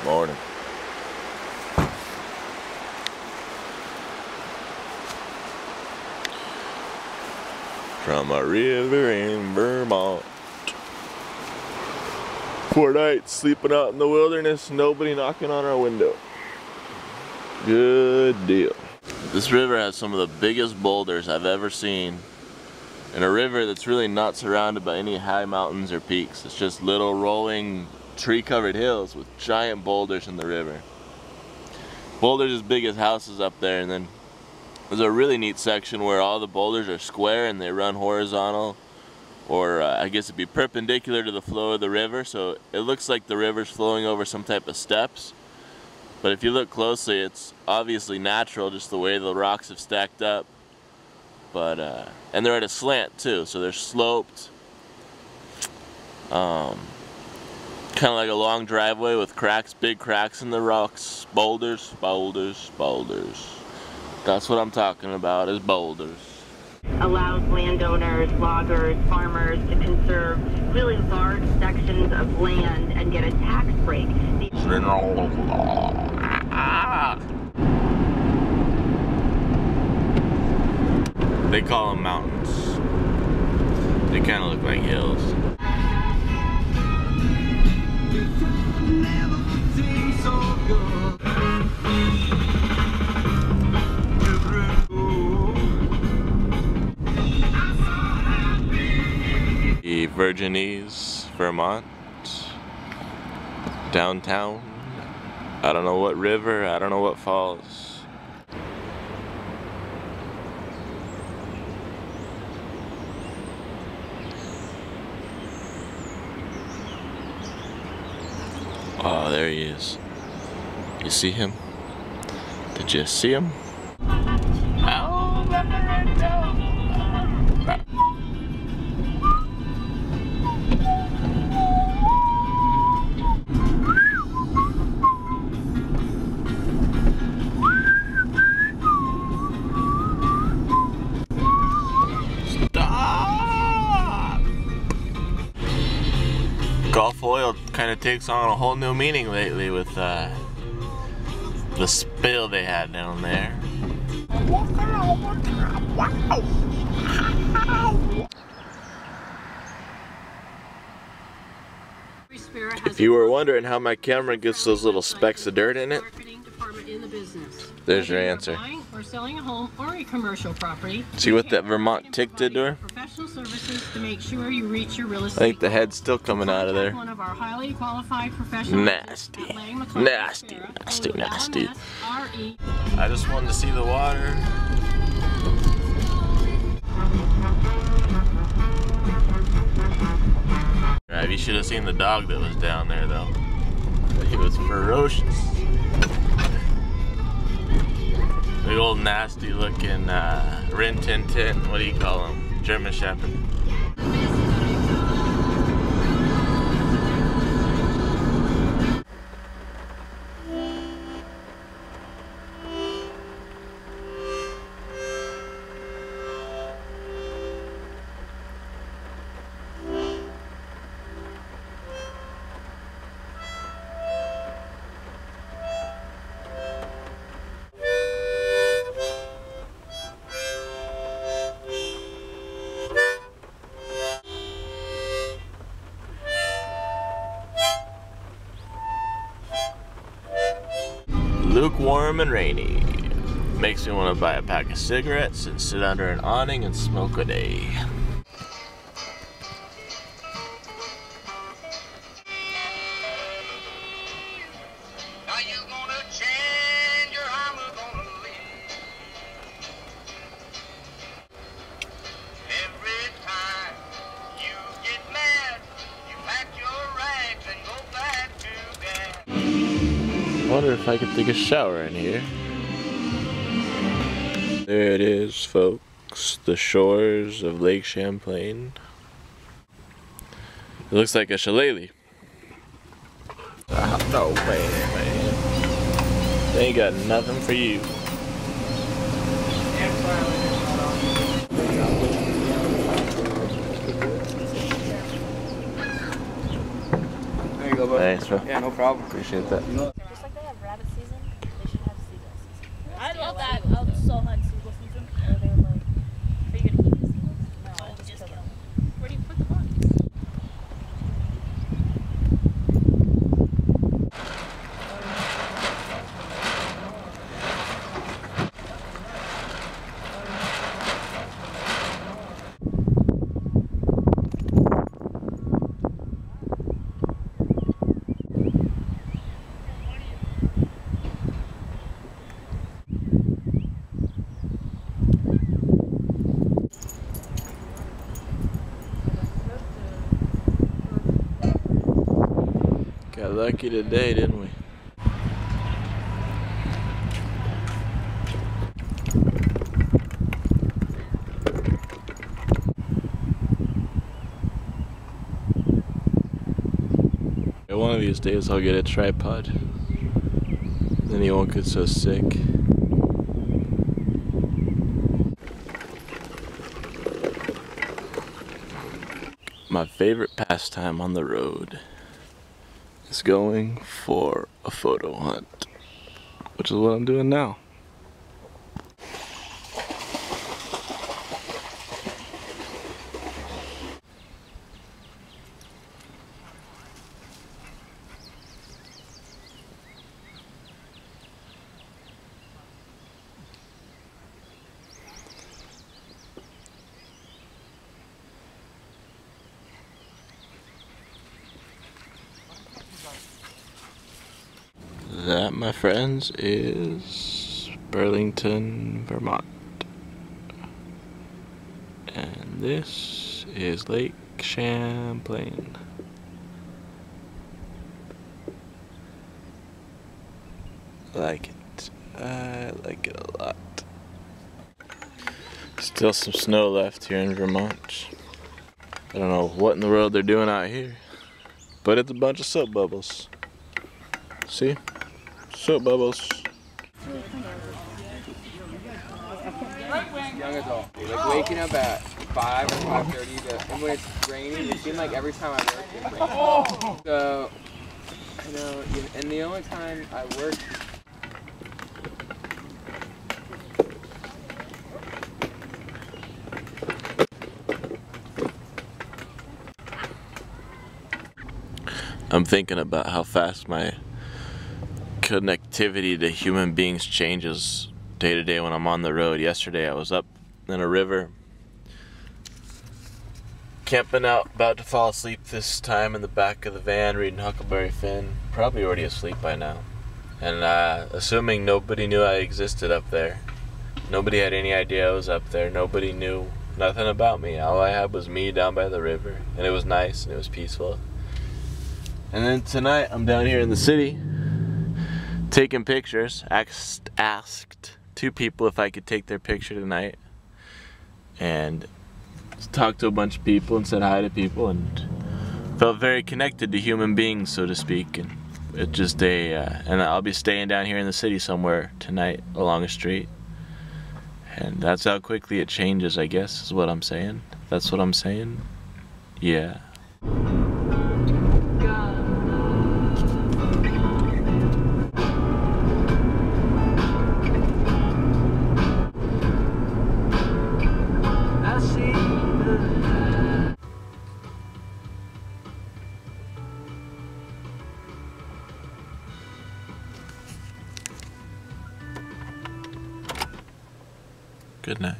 Morning. From a river in Vermont. 4 nights sleeping out in the wilderness, nobody knocking on our window. Good deal. This river has some of the biggest boulders I've ever seen. In a river that's really not surrounded by any high mountains or peaks. It's just little rolling tree-covered hills with giant boulders in the river. Boulders as big as houses up there, and then there's a really neat section where all the boulders are square and they run horizontal, or I guess it'd be perpendicular to the flow of the river, so it looks like the river's flowing over some type of steps. But if you look closely, it's obviously natural, just the way the rocks have stacked up. But and they're at a slant too, so they're sloped. Kind of like a long driveway with cracks, big cracks in the rocks. Boulders, boulders, boulders. That's what I'm talking about, is boulders. Allows landowners, loggers, farmers to conserve really large sections of land and get a tax break. They call them mountains. They kind of look like hills. The Vergennes, Vermont, downtown. I don't know what river, I don't know what falls. Oh, there he is. You see him? Did you see him? Gulf oil kind of takes on a whole new meaning lately with the spill they had down there. If you were wondering how my camera gets those little specks of dirt in it, there's your answer. Or selling a home or a commercial property. See what that Vermont tick did to her? Professional services to make sure you reach your real estate. I think the head's still coming out of there. One of our highly qualified professionals. Nasty. Nasty, nasty, nasty. I just wanted to see the water. Right, you should have seen the dog that was down there though. He was ferocious. Big old nasty looking rin tin tin, what do you call him? German Shepherd. Lukewarm and rainy. Makes me want to buy a pack of cigarettes and sit under an awning and smoke a day. Now you gonna change or I'm gonna leave. Every time you get mad, you pack your rags and go back to bed. I wonder if I could take a shower in here. There it is, folks. The shores of Lake Champlain. It looks like a shillelagh. No way, man. They ain't got nothing for you. There you go, bud. Thanks, bro. Yeah, no problem. Appreciate that. Just like they have rabbit season, they should have seagull season. I love that. I'll so hunt seagull season. Or they're like, are you gonna eat the seagulls? No, I'll just kill them. Where do you put the bodies? Got lucky today, didn't we? One of these days I'll get a tripod. Then he won't get so sick. My favorite pastime on the road is going for a photo hunt, which is what I'm doing now. That, my friends, is Burlington, Vermont. And this is Lake Champlain. I like it. I like it a lot. Still some snow left here in Vermont. I don't know what in the world they're doing out here, but it's a bunch of soap bubbles. See? Soap bubbles. Young adult. Like waking up at 5 or 5:30 and when it's raining, it seems like every time I work it's raining. So, you know, and the only time I work. I'm thinking about how fast my connectivity to human beings changes day to day when I'm on the road. Yesterday I was up in a river, camping out, about to fall asleep this time in the back of the van, reading Huckleberry Finn. Probably already asleep by now. And assuming nobody knew I existed up there. Nobody had any idea I was up there. Nobody knew nothing about me. All I had was me down by the river. And it was nice and it was peaceful. And then tonight I'm down here in the city taking pictures. Asked 2 people if I could take their picture tonight, and talked to a bunch of people and said hi to people and felt very connected to human beings, so to speak. And it just and I'll be staying down here in the city somewhere tonight along a street, and that's how quickly it changes, I guess, is what I'm saying. That's what I'm saying. Yeah. Good night.